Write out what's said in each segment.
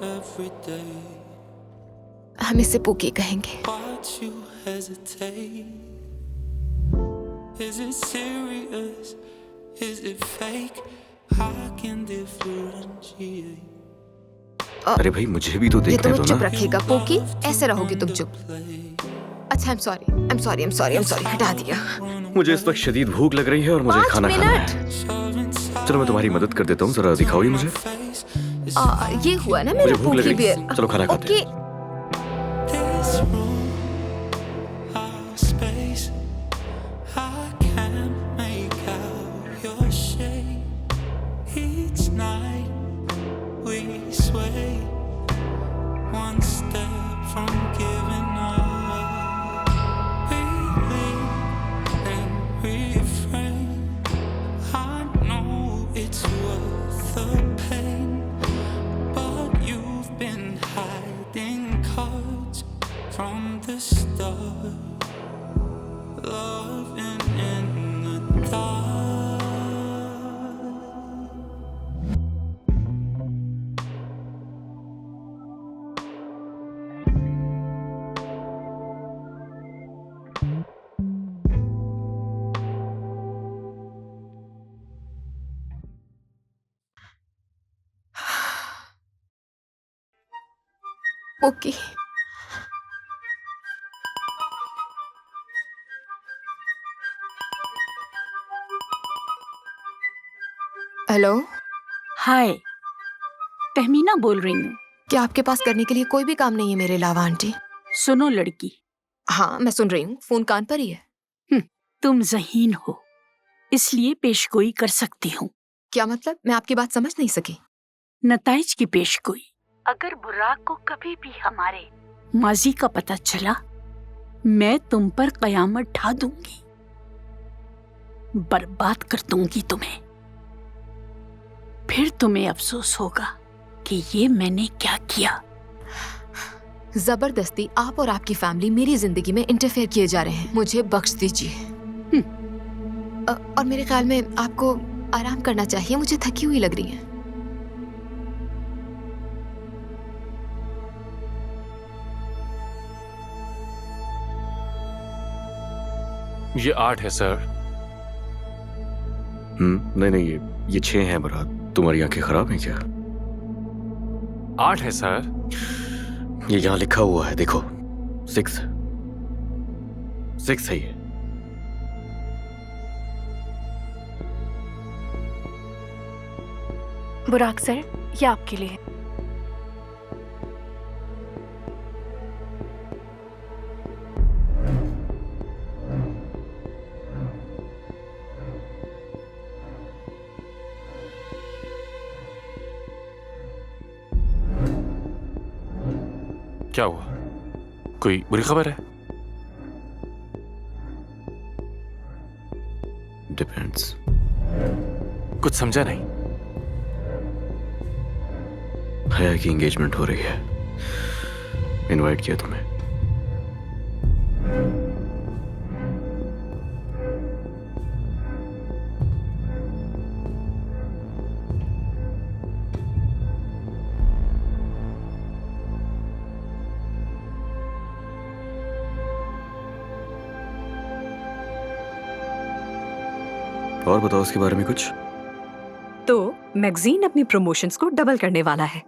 every day. हम इसे poke कहेंगे। But you hesitate. Is it serious? Is it fake? I can differentiate. अरे भाई मुझे भी तो ये देखने तुम्हें दो चुप ना। रखेगा पोकी, ऐसे रहोगे तुम चुप। अच्छा I'm sorry, हटा दिया। मुझे इस वक्त शदीद भूख लग रही है और मुझे 5 खाना खाना है। मिनट। चलो मैं तुम्हारी मदद कर देता हूँ, जरा दिखाओ ये मुझे। ये हुआ ना मेरा मुझे भूख लग पोकी रही है। बियर। चलो खाना खाते हैं। This room, our space, I can't make out your shape. Each night we sway, one step from giving up. We lean and refrain. I know it's worth the pain, but you've been hiding cards from the start, loving in the dark. पोकी hello, hi, Tahmina बोल रही हूँ। क्या आपके पास करने के लिए कोई भी काम नहीं है मेरे अलावा आंटी? सुनो लड़की, हाँ मैं सुन रही हूँ, फोन कान पर ही है। तुम ज़हीन हो, इसलिए पेशगोई कर सकती हूँ। क्या मतलब? मैं आपकी बात समझ नहीं सकी। नताइज की पेशगोई। अगर बुराक को कभी भी हमारे माजी का पता चला, मैं तुम पर कयामत ढा दूंगी, बर्बाद कर दूंगी तुम्हें। फिर तुम्हें अफसोस होगा कि ये मैंने क्या किया। जबरदस्ती आप और आपकी फैमिली मेरी जिंदगी में इंटरफेयर किए जा रहे हैं, मुझे बख्श दीजिए। और मेरे ख्याल में आपको आराम करना चाहिए, मुझे थकी हुई लग रही है। ये 8 है सर। नहीं ये 6 हैं मुराद। तुम्हारी आंखें खराब हैं क्या? 8 है सर। ये यहाँ लिखा हुआ है, देखो 6 है ये। बुराक सर, ये आपके लिए। क्या हुआ? कोई बुरी खबर है? डिपेंड्स। कुछ समझा नहीं। हया की एंगेजमेंट हो रही है, इनवाइट किया तुम्हें। और बताओ उसके बारे में कुछ। तो मैगजीन अपनी प्रमोशंस को डबल करने वाला है।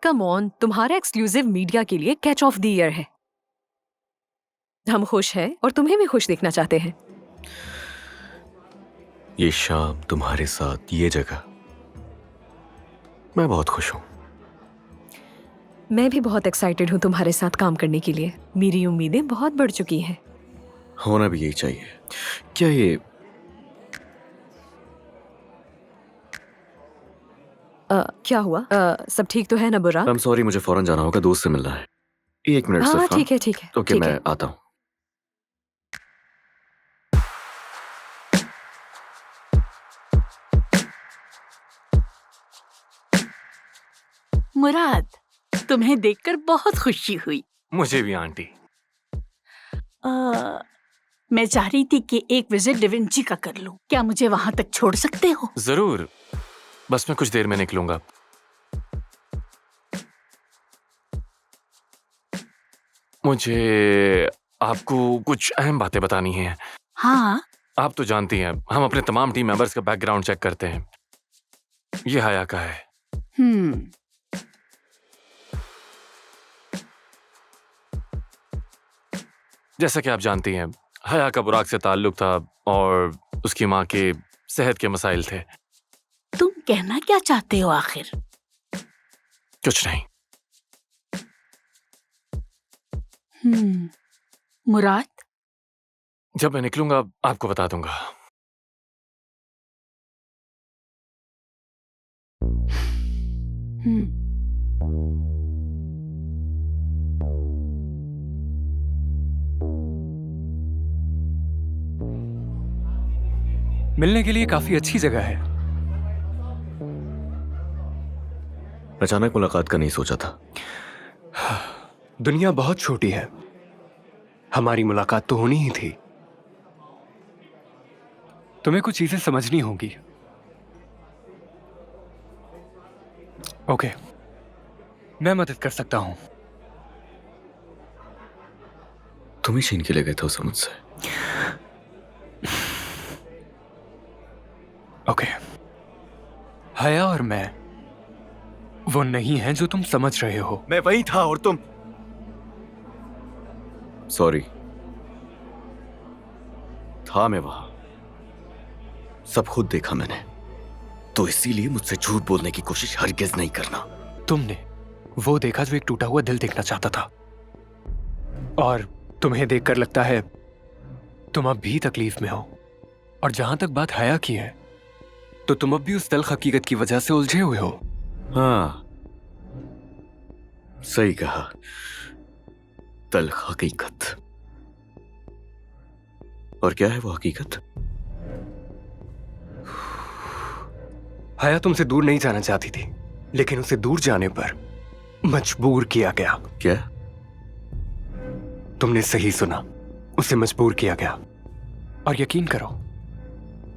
कम ऑन, तुम्हारा एक्सक्लूसिव मीडिया के लिए कैच ऑफ द ईयर है। हम खुश हैं और तुम्हें भी खुश देखना चाहते हैं। ये शाम तुम्हारे साथ, ये जगह, मैं बहुत खुश हूं। मैं भी बहुत एक्साइटेड हूँ तुम्हारे साथ काम करने के लिए। मेरी उम्मीदें बहुत बढ़ चुकी हैं। होना भी यही चाहिए। क्या ये क्या हुआ? सब ठीक तो है ना बुराक? I'm sorry, मुझे फौरन जाना होगा, दोस्त से मिलना है। 1 मिनट हाँ सिर्फ। ठीक है ओके, ठीक मैं है। आता हूँ। मुराद, तुम्हें देखकर बहुत खुशी हुई। मुझे भी आंटी। मैं चाह रही थी कि एक विजिट डिविंची का कर लूं। क्या मुझे वहां तक छोड़ सकते हो? जरूर, बस मैं कुछ देर में निकलूंगा। मुझे आपको कुछ अहम बातें बतानी हैं। हाँ, आप तो जानती हैं, हम अपने तमाम टीम मेंबर्स का बैकग्राउंड चेक करते हैं। ये हया का है। जैसा कि आप जानती हैं, हया का बुराक से ताल्लुक था और उसकी माँ के सेहत के मसाइल थे। तुम कहना क्या चाहते हो आखिर? कुछ नहीं। मुराद, जब मैं निकलूंगा आपको बता दूंगा। मिलने के लिए काफी अच्छी जगह है। अचानक मुलाकात का नहीं सोचा था। दुनिया बहुत छोटी है, हमारी मुलाकात तो होनी ही थी। तुम्हें कुछ चीजें समझनी होंगी। ओके, मैं मदद कर सकता हूं। तुम ही छीन के ले गए थे उसे मुझसे। ओके, हया और मैं वो नहीं है जो तुम समझ रहे हो। मैं वही था और तुम। सॉरी, था मैं वहां, सब खुद देखा मैंने, तो इसीलिए मुझसे झूठ बोलने की कोशिश हरगिज नहीं करना। तुमने वो देखा जो एक टूटा हुआ दिल देखना चाहता था, और तुम्हें देखकर लगता है तुम अब भी तकलीफ में हो। और जहां तक बात हया की है, तो तुम अब भी उस तल्ख हकीकत की वजह से उलझे हुए हो। हाँ, सही कहा, तल्ख हकीकत। और क्या है वो हकीकत? हया तुमसे दूर नहीं जाना चाहती थी, लेकिन उसे दूर जाने पर मजबूर किया गया। क्या? तुमने सही सुना, उसे मजबूर किया गया। और यकीन करो,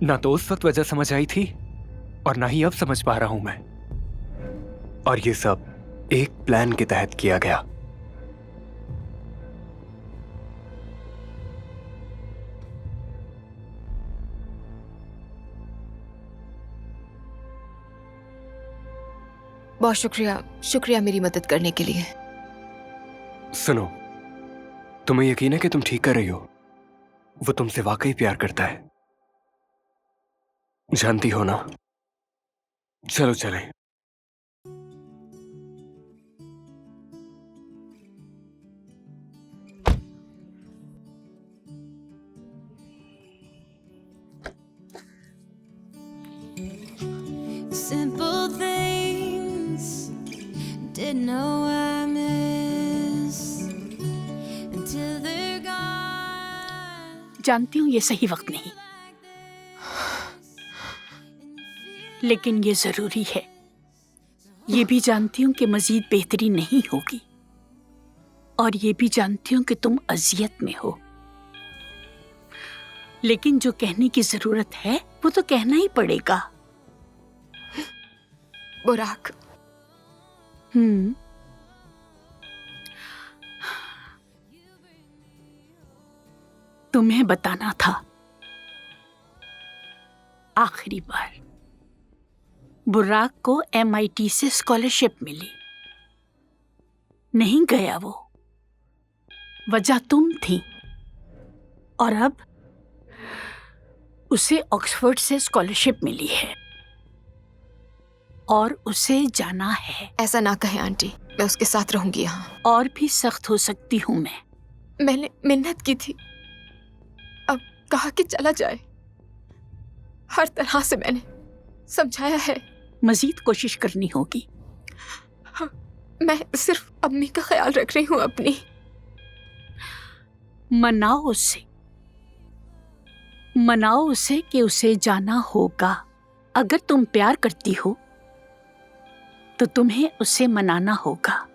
ना तो उस वक्त वजह समझ आई थी और ना ही अब समझ पा रहा हूं मैं। और ये सब एक प्लान के तहत किया गया। बहुत शुक्रिया, शुक्रिया मेरी मदद करने के लिए। सुनो, तुम्हें यकीन है कि तुम ठीक कर रही हो? वो तुमसे वाकई प्यार करता है, जानती हो ना? चलो चलें। Simple things didn't know I miss until they're gone. जानती हूँ ये सही वक्त नहीं, लेकिन ये जरूरी है। ये भी जानती हूँ कि मजीद बेहतरी नहीं होगी, और ये भी जानती हूँ कि तुम अजियत में हो। लेकिन जो कहने की जरूरत है वो तो कहना ही पड़ेगा। बुराक, तुम्हें बताना था, आखिरी बार बुराक को MIT से स्कॉलरशिप मिली। नहीं गया वो, वजह तुम थी। और अब उसे ऑक्सफोर्ड से स्कॉलरशिप मिली है और उसे जाना है। ऐसा ना कहे आंटी, मैं उसके साथ रहूंगी यहाँ। और भी सख्त हो सकती हूँ मैं। मैंने मिन्नत की थी, अब कहा कि चला जाए। हर तरह से मैंने समझाया है। मजीद कोशिश करनी होगी। मैं सिर्फ अम्मी का ख्याल रख रही हूँ अपनी। मनाओ उसे कि उसे जाना होगा। अगर तुम प्यार करती हो तो तुम्हें उसे मनाना होगा।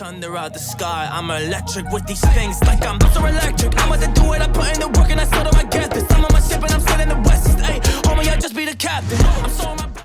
Thunder out the sky, I'm electric with these things like I'm so electric. I'm a